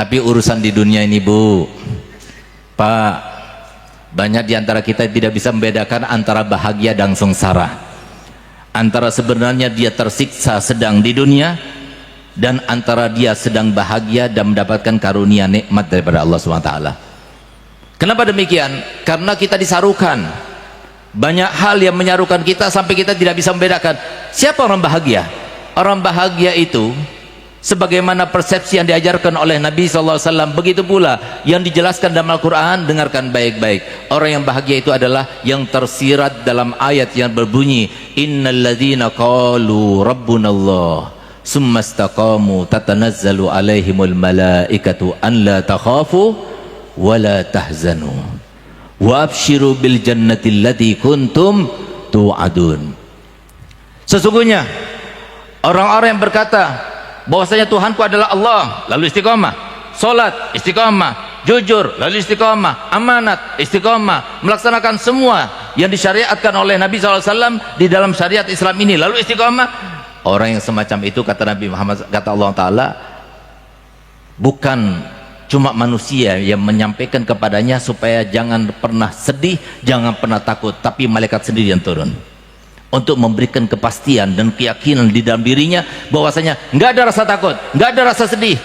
Tapi urusan di dunia ini, Bu, Pak, banyak di antara kita tidak bisa membedakan antara bahagia dan sengsara, antara sebenarnya dia tersiksa sedang di dunia dan antara dia sedang bahagia dan mendapatkan karunia nikmat daripada Allah SWT. Kenapa demikian? Karena kita disarukan banyak hal yang menyarukan kita sampai kita tidak bisa membedakan siapa orang bahagia. Orang bahagia itu sebagaimana persepsi yang diajarkan oleh Nabi SAW, begitu pula yang dijelaskan dalam Al-Quran. Dengarkan baik-baik, orang yang bahagia itu adalah yang tersirat dalam ayat yang berbunyi innalladzina qalu rabbunallah summa istaqamu tatanazzalu alaihimul malaikatu an la takhafu wa la tahzanu wa abshiru bil jannati allati kuntum tu'adun. Sesungguhnya orang-orang yang berkata bahwasanya Tuhanku adalah Allah, lalu istiqamah, salat istiqamah, jujur lalu istiqamah, amanat istiqamah, melaksanakan semua yang disyariatkan oleh Nabi SAW di dalam syariat Islam ini lalu istiqamah. Orang yang semacam itu, kata Nabi Muhammad, kata Allah Ta'ala, bukan cuma manusia yang menyampaikan kepadanya supaya jangan pernah sedih, jangan pernah takut, tapi malaikat sendiri yang turun untuk memberikan kepastian dan keyakinan di dalam dirinya bahwasanya nggak ada rasa takut, nggak ada rasa sedih.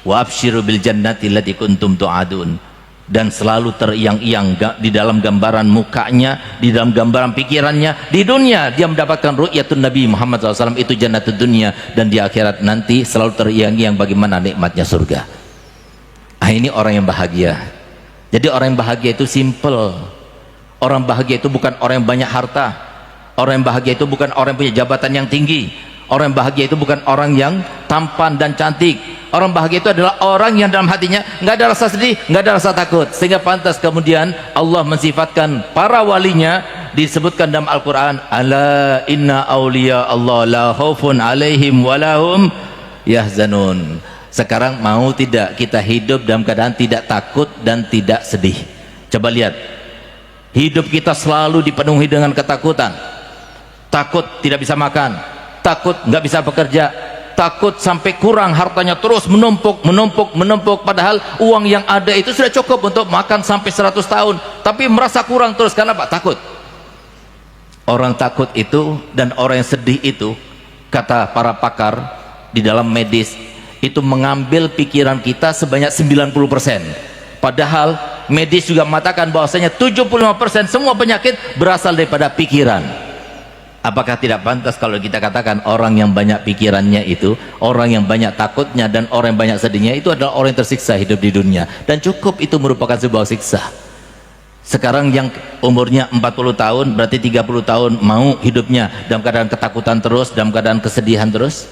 Wa absyiru bil jannati allati kuntum tu'adun. Dan selalu teriang-iang di dalam gambaran mukanya, di dalam gambaran pikirannya. Di dunia dia mendapatkan ru'yatun Nabi Muhammad SAW, itu jannatud dunia, dan di akhirat nanti selalu teriang-iang bagaimana nikmatnya surga. Ini orang yang bahagia. Jadi orang yang bahagia itu simple. Orang bahagia itu bukan orang yang banyak harta. Orang yang bahagia itu bukan orang yang punya jabatan yang tinggi. Orang yang bahagia itu bukan orang yang tampan dan cantik. Orang bahagia itu adalah orang yang dalam hatinya nggak ada rasa sedih, nggak ada rasa takut. Sehingga pantas kemudian Allah mensifatkan para walinya, disebutkan dalam Al-Quran, ala inna awliya Allah la khaufun alaihim walahum yahzanun. Sekarang mau tidak kita hidup dalam keadaan tidak takut dan tidak sedih? Coba lihat, hidup kita selalu dipenuhi dengan ketakutan. Takut tidak bisa makan, takut nggak bisa bekerja, takut sampai kurang hartanya, terus menumpuk, padahal uang yang ada itu sudah cukup untuk makan sampai 100 tahun, tapi merasa kurang terus. Karena apa? Takut. Orang takut itu dan orang yang sedih itu, kata para pakar di dalam medis, itu mengambil pikiran kita sebanyak 90%. Padahal medis juga mengatakan bahwasanya 75% semua penyakit berasal daripada pikiran. Apakah tidak pantas kalau kita katakan orang yang banyak pikirannya itu, orang yang banyak takutnya dan orang yang banyak sedihnya itu adalah orang yang tersiksa hidup di dunia, dan cukup itu merupakan sebuah siksa. Sekarang yang umurnya 40 tahun berarti 30 tahun mau hidupnya dalam keadaan ketakutan terus, dalam keadaan kesedihan terus.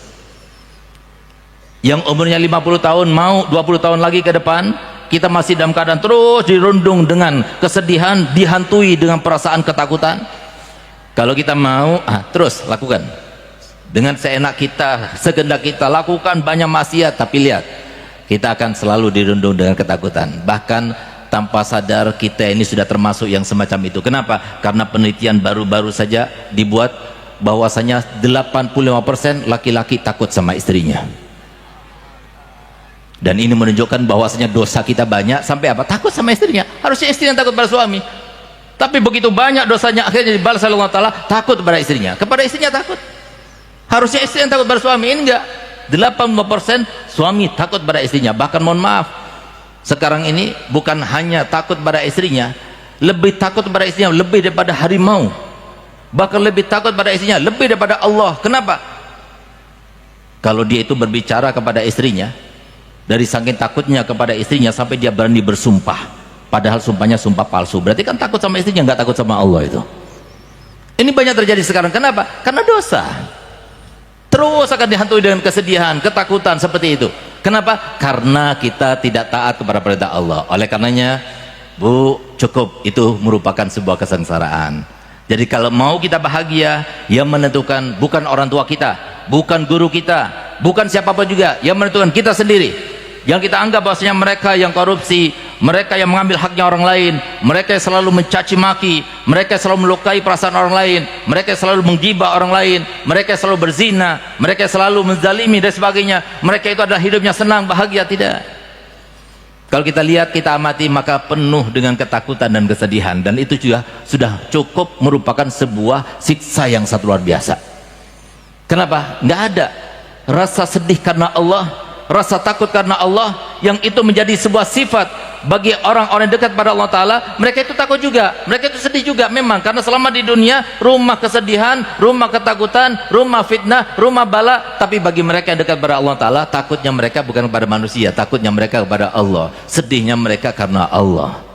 Yang umurnya 50 tahun mau 20 tahun lagi ke depan kita masih dalam keadaan terus dirundung dengan kesedihan, dihantui dengan perasaan ketakutan. Kalau kita mau terus lakukan dengan seenak kita, segendak kita lakukan banyak maksiat, tapi lihat kita akan selalu dirundung dengan ketakutan. Bahkan tanpa sadar kita ini sudah termasuk yang semacam itu. Kenapa? Karena penelitian baru-baru saja dibuat bahwasanya 85% laki-laki takut sama istrinya. Dan ini menunjukkan bahwasanya dosa kita banyak sampai apa? Takut sama istrinya. Harusnya istri yang takut pada suami, tapi begitu banyak dosanya akhirnya dibalas oleh Allah Ta'ala, takut kepada istrinya. Kepada istrinya takut. Harusnya istri yang takut pada suami, ini enggak. 85% suami takut pada istrinya. Bahkan mohon maaf, sekarang ini bukan hanya takut pada istrinya, lebih takut pada istrinya lebih daripada harimau. Bahkan lebih takut pada istrinya lebih daripada Allah. Kenapa? Kalau dia itu berbicara kepada istrinya, dari saking takutnya kepada istrinya sampai dia berani bersumpah, padahal sumpahnya sumpah palsu. Berarti kan takut sama istrinya, nggak takut sama Allah itu. Ini banyak terjadi sekarang. Kenapa? Karena dosa. Terus akan dihantui dengan kesedihan, ketakutan seperti itu. Kenapa? Karena kita tidak taat kepada perintah Allah. Oleh karenanya, Bu, cukup itu merupakan sebuah kesengsaraan. Jadi kalau mau kita bahagia, yang menentukan bukan orang tua kita, bukan guru kita, bukan siapapun juga, yang menentukan kita sendiri. Yang kita anggap bahwasanya mereka yang korupsi, mereka yang mengambil haknya orang lain, mereka yang selalu mencaci maki, mereka yang selalu melukai perasaan orang lain, mereka yang selalu menggibah orang lain, mereka yang selalu berzina, mereka yang selalu menzalimi dan sebagainya, mereka itu adalah hidupnya senang, bahagia. Tidak. Kalau kita lihat, kita amati, maka penuh dengan ketakutan dan kesedihan, dan itu juga sudah cukup merupakan sebuah siksa yang sangat luar biasa. Kenapa? Nggak ada rasa sedih karena Allah, rasa takut karena Allah, yang itu menjadi sebuah sifat bagi orang-orang dekat pada Allah Ta'ala. Mereka itu takut juga, mereka itu sedih juga memang, karena selama di dunia rumah kesedihan, rumah ketakutan, rumah fitnah, rumah bala. Tapi bagi mereka yang dekat pada Allah Ta'ala, takutnya mereka bukan kepada manusia, takutnya mereka kepada Allah, sedihnya mereka karena Allah.